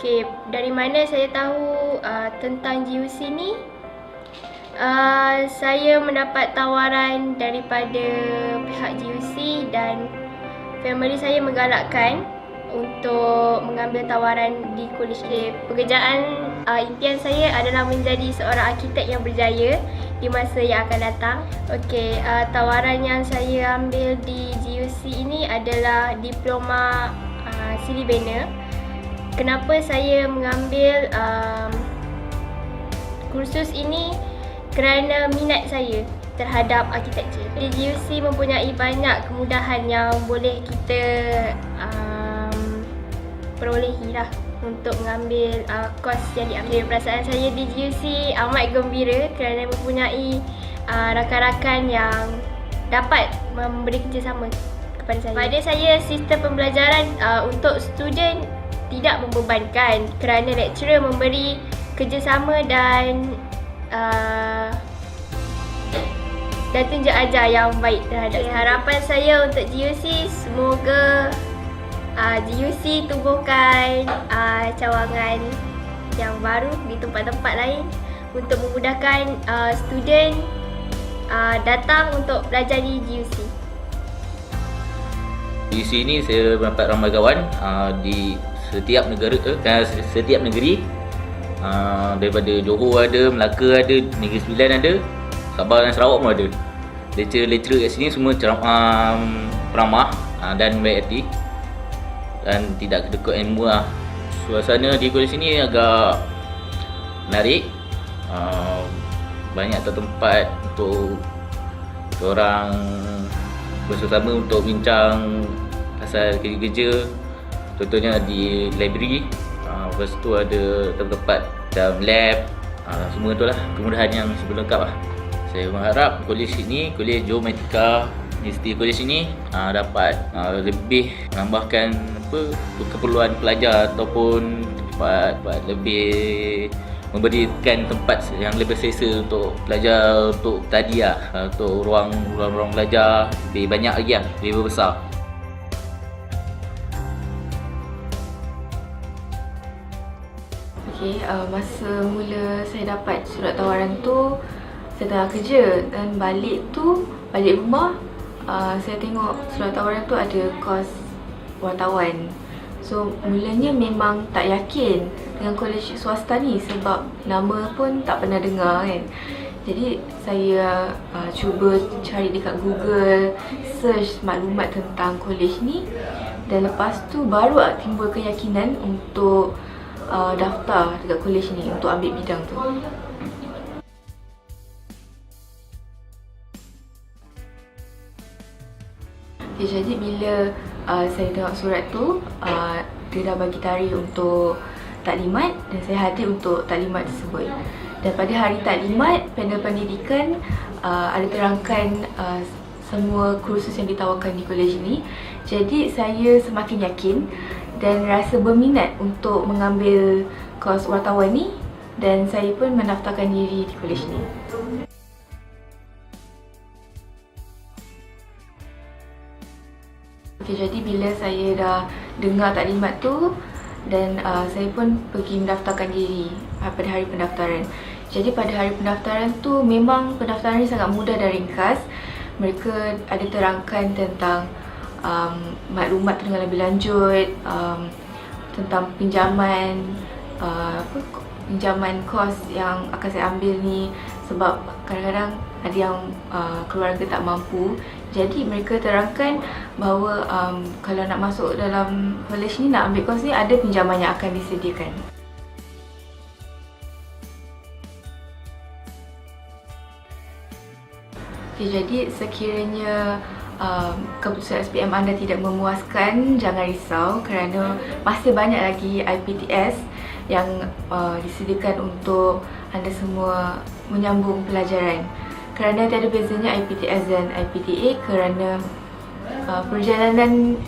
Okey, dari mana saya tahu tentang GUC ni? Saya mendapat tawaran daripada pihak GUC dan family saya menggalakkan untuk mengambil tawaran di kolej ni. Pekerjaan impian saya adalah menjadi seorang arkitek yang berjaya di masa yang akan datang. Okey, tawaran yang saya ambil di GUC ini adalah diploma civil banner. Kenapa saya mengambil kursus ini? Kerana minat saya terhadap arkitektur. Di GUC mempunyai banyak kemudahan yang boleh kita perolehi lah untuk mengambil kos yang diambil. Perasaan saya di GUC amat gembira kerana mempunyai rakan-rakan yang dapat memberi kerjasama kepada saya. Pada saya, sistem pembelajaran untuk student tidak membebankan kerana lecturer memberi kerjasama dan tunjuk ajar yang baik terhadap harapan saya untuk GUC. Semoga GUC tumbuhkan cawangan yang baru di tempat-tempat lain untuk memudahkan student datang untuk belajar di GUC. GUC ni saya dapat ramai kawan di setiap negara, setiap negeri. Daripada Johor ada, Melaka ada, Negeri Sembilan ada, Sabah dan Sarawak pun ada. Lecturer kat sini semua ramah dan baik hati dan tidak kedekut ilmu lah. Suasana di kolej sini agak menarik, banyak tempat untuk orang bersama untuk bincang pasal kerja-kerja. Contohnya di library, lepas tu ada tempat-tempat dalam lab, semua tu lah kemudahan yang sebelum lengkap lah. Saya mengharap kolej ini, Kolej Geomatika Universiti Kolej ini dapat lebih menambahkan keperluan pelajar ataupun dapat lebih memberikan tempat yang lebih selesa untuk pelajar untuk tadi lah, untuk ruang belajar lebih banyak lagi lah, lebih besar. Masa mula saya dapat surat tawaran tu, saya tengah kerja dan balik rumah, saya tengok surat tawaran tu ada kos wartawan. So mulanya memang tak yakin dengan kolej swasta ni sebab nama pun tak pernah dengar kan. Jadi saya cuba cari dekat Google, search maklumat tentang kolej ni, dan lepas tu baru timbul keyakinan untuk daftar dekat kolej ni untuk ambil bidang tu. Jadi bila saya tengok surat tu, dia dah bagi tarikh untuk taklimat dan saya hadir untuk taklimat tersebut. Dan pada hari taklimat, panel pendidikan ada terangkan semua kursus yang ditawarkan di kolej ini. Jadi saya semakin yakin dan rasa berminat untuk mengambil kos wartawan ni, dan saya pun mendaftarkan diri di kolej ni. Jadi bila saya dah dengar taklimat tu, dan saya pun pergi mendaftarkan diri pada hari pendaftaran. Jadi pada hari pendaftaran tu memang pendaftaran ni sangat mudah dan ringkas. Mereka ada terangkan tentang maklumat dengan lebih lanjut tentang pinjaman kos yang akan saya ambil ni, sebab kadang-kadang ada yang keluarga tak mampu. Jadi mereka terangkan bahawa kalau nak masuk dalam kolej ni, nak ambil kos ni, ada pinjaman yang akan disediakan. Jadi sekiranya keputusan SPM anda tidak memuaskan, jangan risau kerana masih banyak lagi IPTS yang disediakan untuk anda semua menyambung pelajaran. Kerana tiada bezanya IPTS dan IPTA kerana perjalanan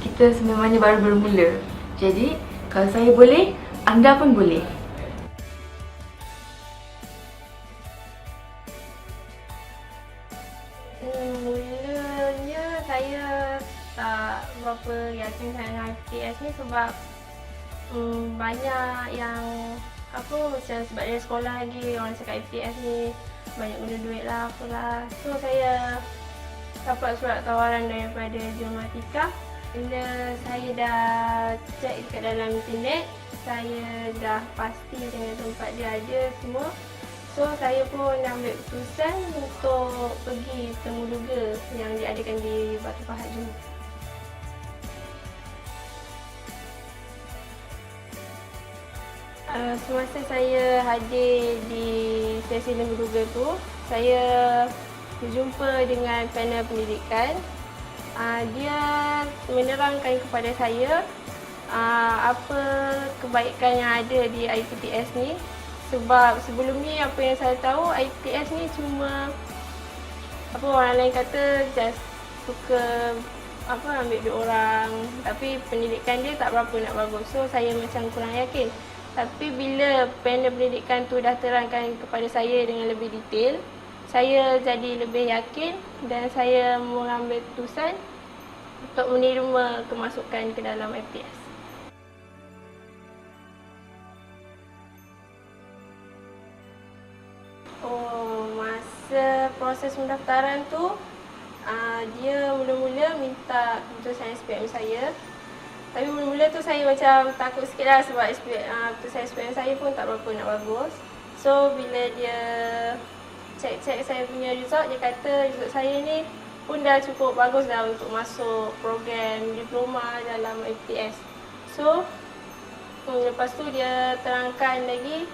kita sebenarnya baru bermula. Jadi kalau saya boleh, anda pun boleh. Mulanya saya tak berapa yakin dengan IPTS ni sebab banyak yang macam sebab dia sekolah lagi, orang cakap IPTS ni banyak guna duit lah apalah. So saya dapat surat tawaran daripada Geomatika. Bila saya dah check dekat dalam internet, saya dah pasti dengan tempat dia ada semua. So saya pun ambil keputusan untuk pergi temuduga yang diadakan di Batu Pahat Johor. Semasa saya hadir di sesi temuduga tu, saya berjumpa dengan panel pendidikan. Dia menerangkan kepada saya apa kebaikan yang ada di IPTS ni. Sebab sebelum ni apa yang saya tahu, IPTS ni cuma orang lain kata just suka ambil duit orang, tapi pendidikan dia tak berapa nak bagus. So saya macam kurang yakin. Tapi bila panel pendidikan tu dah terangkan kepada saya dengan lebih detail, saya jadi lebih yakin dan saya mengambil keputusan untuk menerima kemasukan ke dalam IPTS. Masa proses pendaftaran tu, dia mula-mula minta keputusan SPM saya. Tapi mula-mula tu saya macam takut sikit lah sebab keputusan SPM saya pun tak berapa nak bagus. So bila dia cek saya punya result, dia kata result saya ni pun dah cukup bagus dah untuk masuk program diploma dalam IPTS. So lepas tu dia terangkan lagi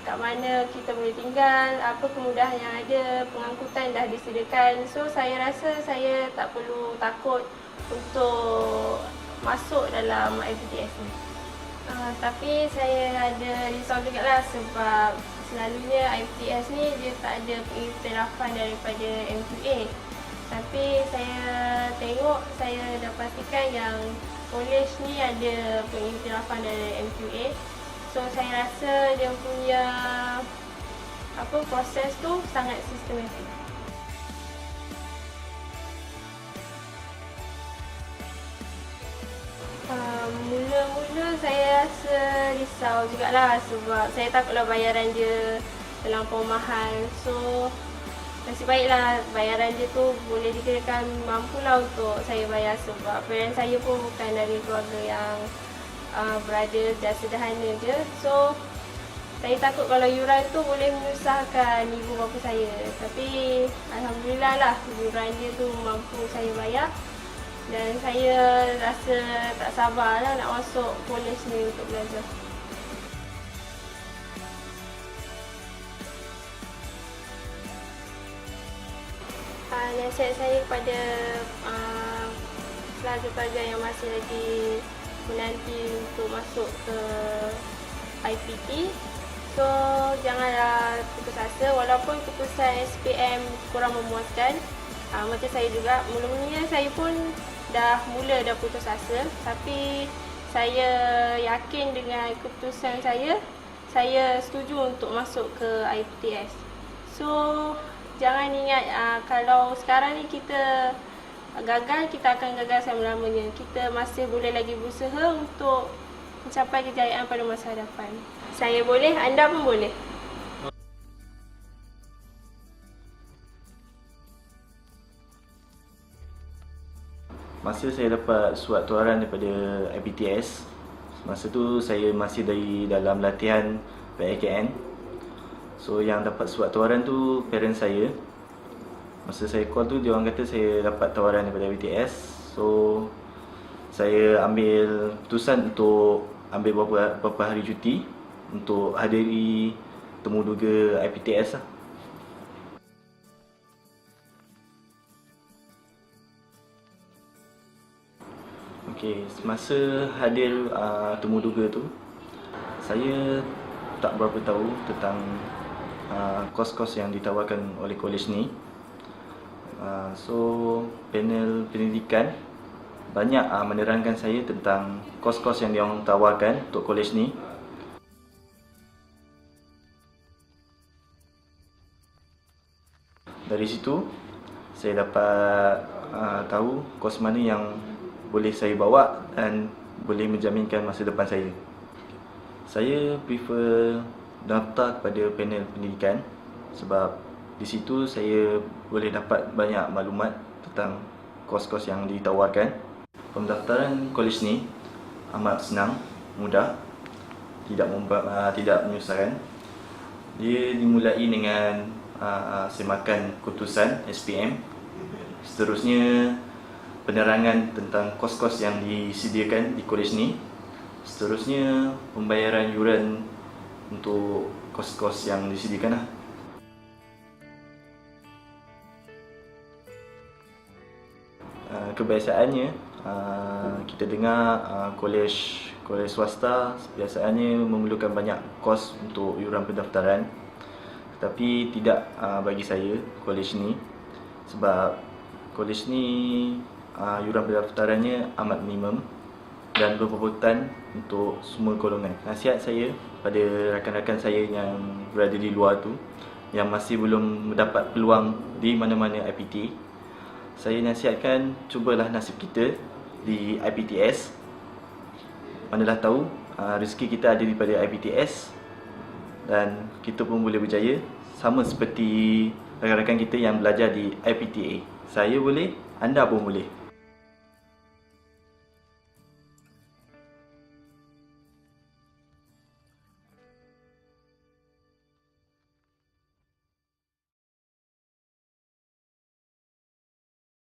kat mana kita boleh tinggal, apa kemudahan yang ada, pengangkutan dah disediakan. So saya rasa saya tak perlu takut untuk masuk dalam IPTS ni. Tapi saya ada risau juga lah sebab selalunya IPTS ni dia tak ada pengiktirafan daripada MQA. Tapi saya tengok, saya dah pastikan yang college ni ada pengiktirafan dari MQA. So saya rasa dia punya proses tu sangat sistematik. Mula-mula saya rasa risau jugalah sebab saya takutlah bayaran dia terlampau mahal. So nasib baiklah bayaran dia tu boleh dikirakan mampulah untuk saya bayar sebab parents saya pun bukan dari keluarga yang berada dan sederhana je. So saya takut kalau yuran tu boleh menyusahkan ibu bapa saya. Tapi alhamdulillah lah yuran dia tu mampu saya bayar. Dan saya rasa tak sabarlah nak masuk college ni untuk belajar. Nasihat saya kepada pelajar-pelajar yang masih lagi menanti untuk masuk ke IPT. So janganlah putus asa walaupun keputusan SPM kurang memuaskan. Macam saya juga, mula-mulanya saya pun dah putus asa, tapi saya yakin dengan keputusan saya setuju untuk masuk ke IPTS. So jangan ingat kalau sekarang ni kita gagal, kita akan gagal selama-lamanya. Kita masih boleh lagi berusaha untuk mencapai kejayaan pada masa hadapan. Saya boleh, anda pun boleh. Masa saya dapat surat tawaran daripada IPTS, masa tu saya masih dalam latihan PIKN. So yang dapat surat tawaran tu parents saya. Masa saya call tu, dia orang kata saya dapat tawaran daripada IPTS. So saya ambil keputusan untuk ambil beberapa hari cuti untuk hadiri temuduga IPTS lah. Okey, semasa hadir temuduga tu, saya tak berapa tahu tentang kos-kos yang ditawarkan oleh kolej ni. So panel pendidikan banyak menerangkan saya tentang kos-kos yang diorang tawarkan untuk kolej ni. Dari situ saya dapat tahu kos mana yang boleh saya bawa dan boleh menjaminkan masa depan saya. Saya prefer daftar kepada panel pendidikan sebab di situ saya boleh dapat banyak maklumat tentang kos-kos yang ditawarkan. Pendaftaran kolej ni amat senang, mudah, tidak menyusahkan. Dia dimulai dengan semakan keputusan SPM. Seterusnya penerangan tentang kos-kos yang disediakan di kolej ni. Seterusnya pembayaran yuran untuk kos-kos yang disediakan lah. Kebiasaannya kita dengar kolej swasta biasanya memerlukan banyak kos untuk yuran pendaftaran. Tetapi tidak bagi saya kolej ni, sebab kolej ni yuran pendaftarannya amat minimum dan berpautan untuk semua golongan. Nasihat saya pada rakan-rakan saya yang berada di luar tu yang masih belum mendapat peluang di mana-mana IPT, saya nasihatkan cubalah nasib kita di IPTS. Manalah tahu rezeki kita ada daripada IPTS dan kita pun boleh berjaya sama seperti rakan-rakan kita yang belajar di IPTA. Saya boleh, anda pun boleh.